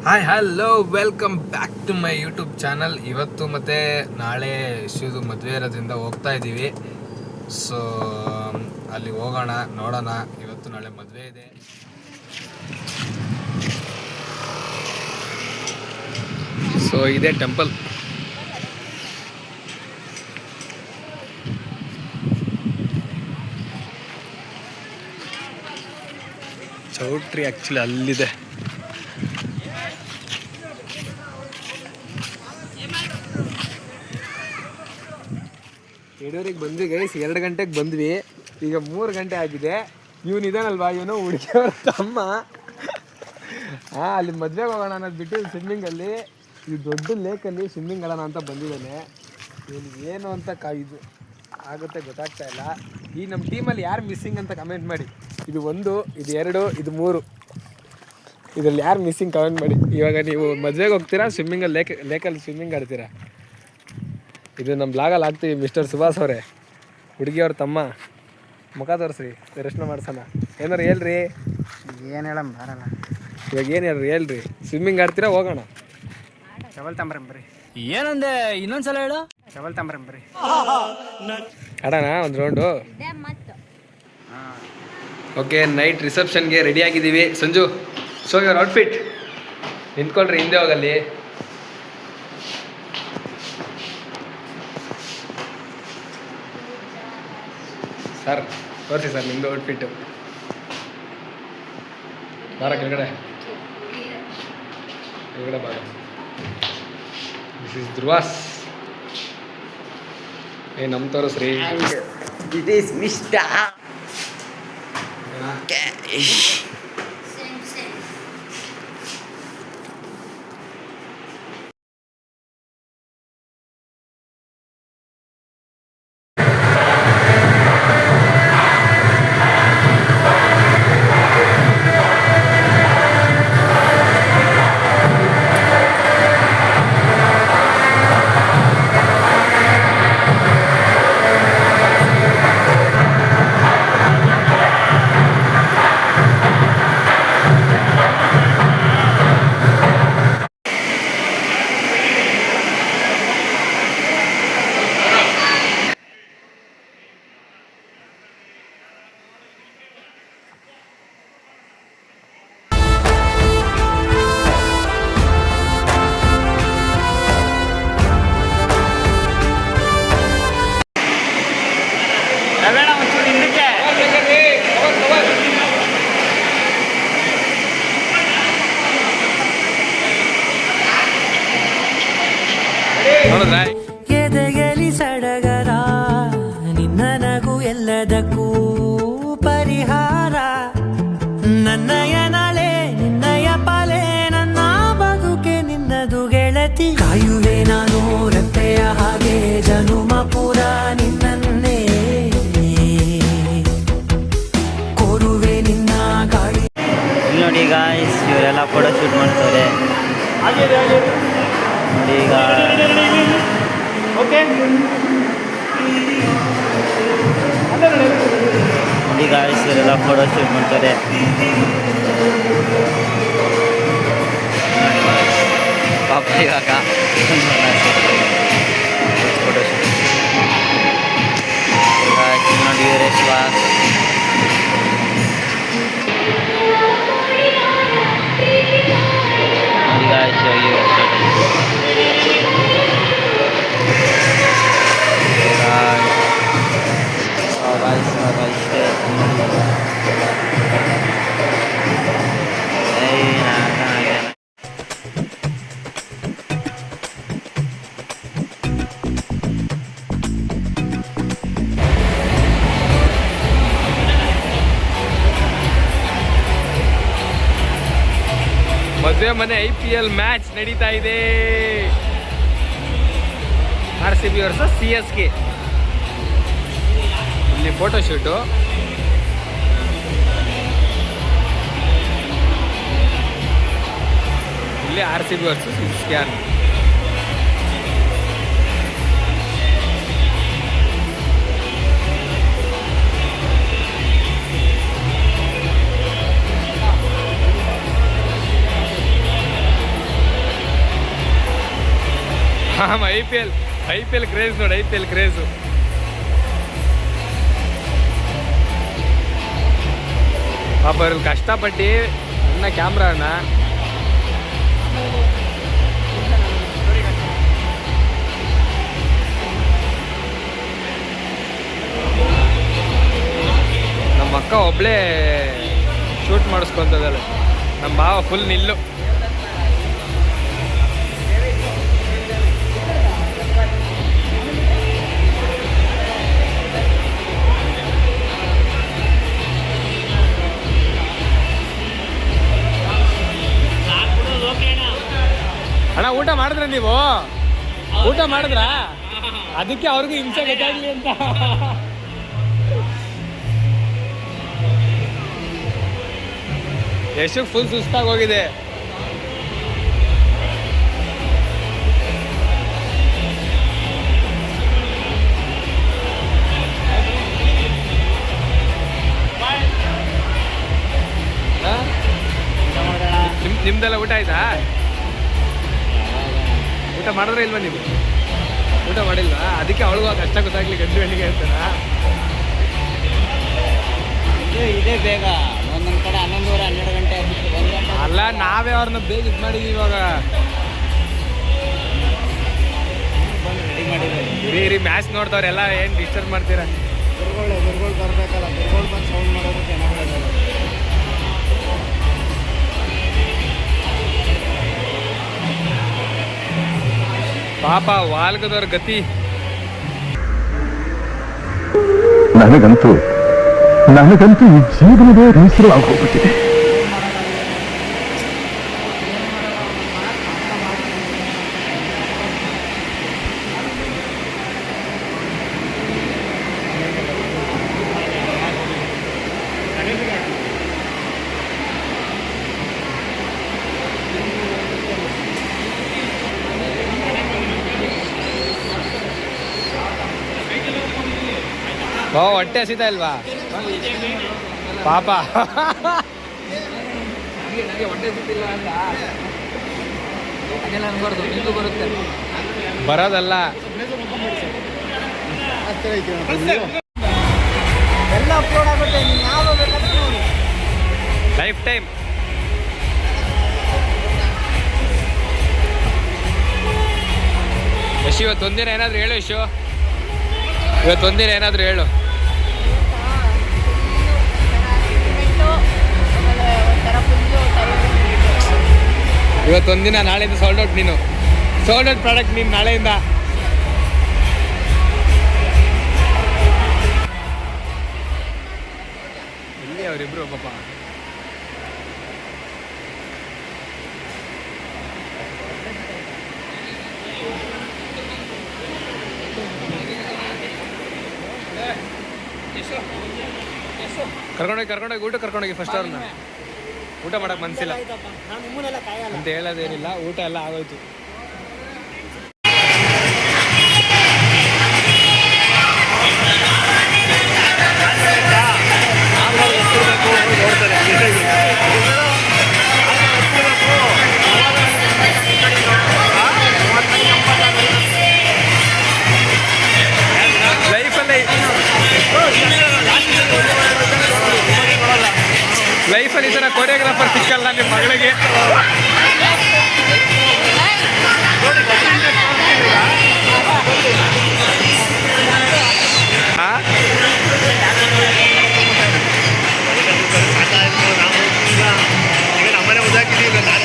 Hi hello welcome back to my YouTube channel. ಇವತ್ತು ಮತ್ತು ನಾಳೆ ಇಶ್ಯೂದು ಮದುವೆ ಇರೋದ್ರಿಂದ ಹೋಗ್ತಾ ಇದ್ದೀವಿ. ಸೊ ಅಲ್ಲಿ ಹೋಗೋಣ, ನೋಡೋಣ. ಇವತ್ತು ನಾಳೆ ಮದುವೆ ಇದೆ. ಸೊ ಇದೇ ಟೆಂಪಲ್. ಚೌಟ್ರಿ ಆ್ಯಕ್ಚುಲಿ ಅಲ್ಲಿದೆ. ಎಡೂರಿಗೆ ಬಂದ್ವಿ ಗೈಸ್, 2 ಗಂಟೆಗೆ ಬಂದ್ವಿ. ಈಗ 3 ಗಂಟೆ ಆಗಿದೆ. ಇವನಿದಾನಲ್ವಾ, ಇವನು ಹುಡುಗಿಯವ್ರ ತಮ್ಮ. ಅಲ್ಲಿ ಮದುವೆಗೆ ಹೋಗೋಣ ಅನ್ನೋದು ಬಿಟ್ಟು ಸ್ವಿಮ್ಮಿಂಗಲ್ಲಿ, ಈ ದೊಡ್ಡ ಲೇಕಲ್ಲಿ ಸ್ವಿಮ್ಮಿಂಗ್ ಆಡೋಣ ಅಂತ ಬಂದಿದ್ದಾನೆ. ಇವನಿಗೆ ಏನು ಅಂತ ಇದು ಆಗುತ್ತೆ ಗೊತ್ತಾಗ್ತಾ ಇಲ್ಲ. ಈ ನಮ್ಮ ಟೀಮಲ್ಲಿ ಯಾರು ಮಿಸ್ಸಿಂಗ್ ಅಂತ ಕಮೆಂಟ್ ಮಾಡಿ. ಇದು 1, ಇದು 2, ಇದು 3. ಇದರಲ್ಲಿ ಯಾರು ಮಿಸ್ಸಿಂಗ್ ಕಮೆಂಟ್ ಮಾಡಿ. ಇವಾಗ ನೀವು ಮದುವೆಗೆ ಹೋಗ್ತೀರಾ, ಸ್ವಿಮ್ಮಿಂಗಲ್ಲಿ ಲೇಕಲ್ಲಿ ಸ್ವಿಮ್ಮಿಂಗ್ ಆಡ್ತೀರಾ? ಇದು ನಮ್ಮ ಬ್ಲಾಗಲ್ಲಿ ಹಾಕ್ತೀವಿ. ಮಿಸ್ಟರ್ ಸುಭಾಷ್ ಅವರೇ, ಹುಡುಗಿಯವ್ರ ತಮ್ಮ, ಮುಖ ತೋರಿಸ್ರಿ, ದರ್ಶನ ಮಾಡ್ಸೋಣ. ಏನಾರು ಹೇಳ್ರಿ. ಏನು ಹೇಳಮ್ಮ ಬರಲ್ಲ. ಇವಾಗ ಏನು ಹೇಳ್ರಿ. ಸ್ವಿಮ್ಮಿಂಗ್ ಆಡ್ತೀರಾ? ಹೋಗೋಣ. ಚವಲ್ ತಾಂಬ್ರಂಬ್ರಿ. ಏನಂದೆ? ಇನ್ನೊಂದ್ಸಲ ಹೇಳು. ಚವಲ್ ತಾಂಬ್ರಂಬ್ರಿ. ಆಡೋಣ ಒಂದು ರೌಂಡು. ಓಕೆ, ನೈಟ್ ರಿಸೆಪ್ಷನ್ಗೆ ರೆಡಿ ಆಗಿದ್ದೀವಿ. Sanju, show your outfit. ನಿಂತ್ಕೊಳ್ರಿ, ಹಿಂದೆ ಹೋಗಲ್ಲಿ. ಸರ್ ತೋರಿಸಿ ಸರ್ ನಿಮ್ಮದು ಔಟ್ಫಿಟ್ಟು. ಬಾರ ಕೆಳಗಡೆ ಬಾರ. This is Dhruva's. ನಮ್ಮ ತೋರಿಸ್ರಿ. ಇಟ್ ಈಸ್ ಮಿಸ್ಟರ್ ಎದೆಗಲಿ ಸಡಗರ, ನಿನ್ನ ನಗು ಎಲ್ಲದಕ್ಕೂ ಪರಿಹಾರ. ನನ್ನಯ ನಾಳೆ ನಿನ್ನಯ ಪಾಲೆ, ನನ್ನ ಬದುಕೆ ನಿನ್ನದು ಗೆಳತಿ. ಕಾಯುವೆ ನಾನು ರತ್ತೆಯ ಹಾಗೆ, ಜನುಮ ಪೂರ ನಿನ್ನನ್ನೇ ಕೋರುವೆ ನಿನ್ನ ಗಾಳಿ. ನೋಡಿ ಗಾಯ್ಸ್, ಇವರೆಲ್ಲ ಫೋಟೋ ಶೂಟ್ ಮಾಡ್ತಾರೆ ನೋಡಿ ಈಗ. ಓಕೆ ನೋಡಿ ಗಾಯ್ಸ್, ಇವರೆಲ್ಲ ಫೋಟೋ ಶೂಟ್ ಮಾಡ್ತಾರೆ. ಪಾಪ ಇವಾಗ ಫೋಟೋ ಶೂಟ್ ನೋಡಿ. ಇವರೇ ಶ್ವಾಸ್. ನೋಡಿ ಗಾಯ್ಸ್, ಇವಾಗ ಮದುವೆ ಮನೆ IPL ಮ್ಯಾಚ್ ನಡೀತಾ ಇದೆ. RCB versus CSK. ಇಲ್ಲಿ ಫೋಟೋ ಶೂಟು. ಇಲ್ಲಿ RCB versus CSK. I P L craze ನೋಡಿ, ಐ ಪಿ ಎಲ್ ಕ್ರೇಜು. ಪಾಪ ಇವ್ರಲ್ಲಿ ಕಷ್ಟಪಟ್ಟು ನನ್ನ ಕ್ಯಾಮ್ರಾನ ನಮ್ಮ ಅಕ್ಕ ಒಬ್ಳೇ ಶೂಟ್ ಮಾಡಿಸ್ಕೊಂತದಲ್ಲ, ನಮ್ಮ ಭಾವ ಫುಲ್ ನಿಲ್ಲು. ಅಣ್ಣ ಊಟ ಮಾಡಿದ್ರ ನೀವು? ಊಟ ಮಾಡಿದ್ರ? ಅದಕ್ಕೆ ಅವ್ರಿಗೂ ಹಿಂಸೆ ಗೊತ್ತಾಗ್ಲಿ ಅಂತ. ಎಷ್ಟು ಫುಲ್ ಸುಸ್ತಾಗಿ ಹೋಗಿದೆ. ನಿಮ್ದೆಲ್ಲ ಊಟ ಆಯ್ತಾ? ಊಟ ಮಾಡಿದ್ರೆ ಇಲ್ವಾ ನೀವು? ಊಟ ಮಾಡಿಲ್ವಾ? ಅದಕ್ಕೆ ಅವಳಿಗೂ ಕಷ್ಟ ಗೊತ್ತಾಗ್ಲಿ ಗಂಡು ಹೆಣ್ಣಿಗೆ ಅಂತಾರ. ಇದೇ ಬೇಗ ಒಂದೊಂದು ಕಡೆ 11:30 12 ಗಂಟೆ ಆಗಿತ್ತು. 1 ಗಂಟೆ ಅಲ್ಲ, ನಾವೇ ಅವ್ರನ್ನ ಬೇಗ ಇದು ಮಾಡಿದೀವಿ ಇವಾಗ. ರೆಡಿ ಮಾಡಿದ್ದೀವಿ. ಇರಿ ಮ್ಯಾಚ್ ನೋಡ್ದವ್ರೆಲ್ಲ ಏನು ಡಿಸ್ಟರ್ಬ್ ಮಾಡ್ತೀರಾ? ಗುರುಗಳು ಬರಬೇಕಲ್ಲ, ಗುರುಗಳು ಬಂದು ಸೌಂಡ್ ಮಾಡೋದು ಚೆನ್ನಾಗಿ. ಪಾಪ ವಾಲ್ಗದವ್ರ ಗತಿ. ನನಗಂತೂ ಈ ಜೀವನವೇ ಬೇಸರ ಆಗೋಗ್ಬಿಟ್ಟಿದೆ. ಹೊಟ್ಟೆ ಹಸಿತಾ ಇಲ್ವಾ ಪಾಪ? ಬರೋದಲ್ಲ, ಎಲ್ಲ ಅಪ್ಲೋಡ್ ಆಗುತ್ತೆ. ನೀವು ಯಾವ ಬೇಕಾದ್ರೆ ನೋಡಿ. Life time. ಯಶ್ ಇವತ್ತೊಂದಿನ ಏನಾದ್ರು ಹೇಳು. ಯಶು ಇವತ್ತೊಂದಿನ ಏನಾದ್ರು ಹೇಳು. ಇವತ್ತೊಂದಿನ, ನಾಳೆಯಿಂದ ಸೋಲ್ಡ್ ಔಟ್. ನೀನು ಸೋಲ್ಡ್ ಔಟ್ ಪ್ರಾಡಕ್ಟ್ ನೀನು ನಾಳೆಯಿಂದ. ಎಲ್ಲಿ ಅವರಿಬ್ರು ಪಾಪ? ಕರ್ಕೊಂಡೋಗಿ ಊಟ ಕರ್ಕೊಂಡೋಗಿ ಫಸ್ಟ್ ಅವ್ರನ್ನ. ಊಟ ಮಾಡಕ್ ಮನ್ಸಿಲ್ಲ ಅಂತ ಹೇಳೋದೇನಿಲ್ಲ, ಊಟ ಎಲ್ಲ ಆಗೋಯ್ತು. ಲೈಫಲ್ಲಿ ಈ ಥರ ಕೊರಿಯೋಗ್ರಾಫರ್ ಸಿಕ್ಕಲ್ಲ ನಿಮ್ಮ ಮಗಳಿಗೆ. ನಮ್ಮನೆ ಉದಾಕಿದ್ದೀವಿ, ನಾನು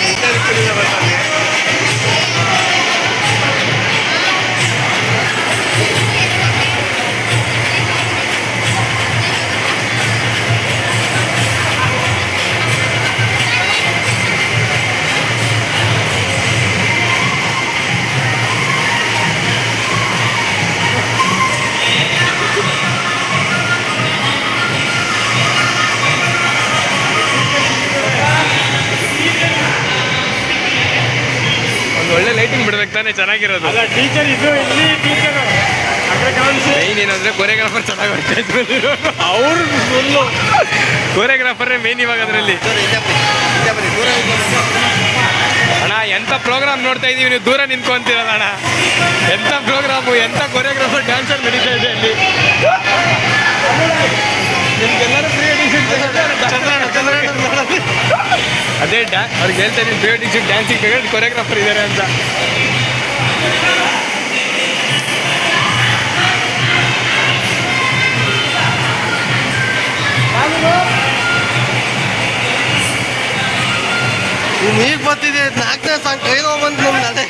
ಒಳ್ಳೆ ಲೈಟಿಂಗ್ ಬಿಡ್ಬೇಕು ತಾನೇ ಚೆನ್ನಾಗಿರೋದು. ಮೈನ್ ಏನಂದ್ರೆ ಕೊರಿಯೋಗ್ರಾಫರ್ ಚೆನ್ನಾಗಿ ಬರ್ತಾ ಇದ್ರು. ಅವ್ರು ಫುಲ್ಲು ಕೊರಿಯೋಗ್ರಾಫರೇ ಮೇನ್ ಇವಾಗ ಅದರಲ್ಲಿ. ಅಣ್ಣ ಎಂಥ ಪ್ರೋಗ್ರಾಮ್ ನೋಡ್ತಾ ಇದೀವಿ, ನೀವು ದೂರ ನಿಂತ್ಕೊಂತೀರಲ್ಲ ಅಣ್ಣ. ಎಂಥ ಪ್ರೋಗ್ರಾಮು, ಎಂಥ ಕೊರಿಯೋಗ್ರಾಫರ್ ಡ್ಯಾನ್ಸರ್ ನಡೀತಾ ಇದೆ ಅಲ್ಲಿ. ನಿಮ್ಗೆಲ್ಲರೂ ಪ್ರೀ ವೆಡ್ಡಿಂಗ್ ಅದೇ ಅವ್ರಿಗೆ ಹೇಳ್ತಾ ಇದ್ದೀನಿ, ಪ್ರೀ ವೆಡ್ಡಿಂಗ್ ಶೂಟ್ ಡ್ಯಾನ್ಸಿಂಗ್ ಬೇಕಾದ್ರೆ ಕೊರಿಯೋಗ್ರಾಫರ್ ಇದ್ದಾರೆ ಅಂತ. ಈಗ ಬರ್ತಿದೆ 4ನೇ ಸಾಂಗ್ ಕೈಗೆ ಬಂತು ನಮ್ದು ಅದೇ.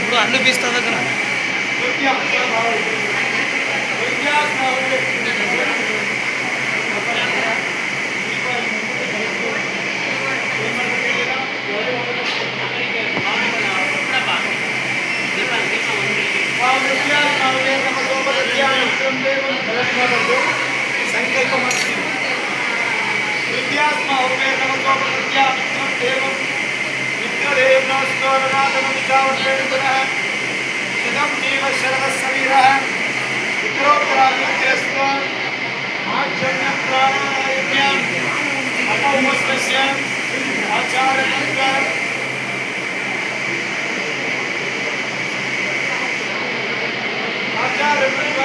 ದೂರ ಹಣ್ಣು ಬೀಸ್ತದ ಕಣ. ಸಂಕಲ್ಪ ಮಾಡ್ತೀವಿ. ವಿದ್ಯಾತ್ಮ ಅವ್ರಿಗೆ ನಮಗೋ ದೇವಂ ನಿತ್ಯದೇವನಾಸ್ತೋರನಾಥನ ವಿಚಾರವೇಂದ್ರ ಸದಂ ಜೀವ ಶರಣ ಸಮೀರ ಉತ್ತರೋತ್ತರಾಭಿವೃದ್ಧಿರಸ್ತು ಆಚರಣಂ ಪ್ರಾಣಾಯಾಮ್ಯಂ ಅಪೌಮಸ್ಯ ಆಚಾರತಂತ್ರ ಆಚಾರತಂತ್ರ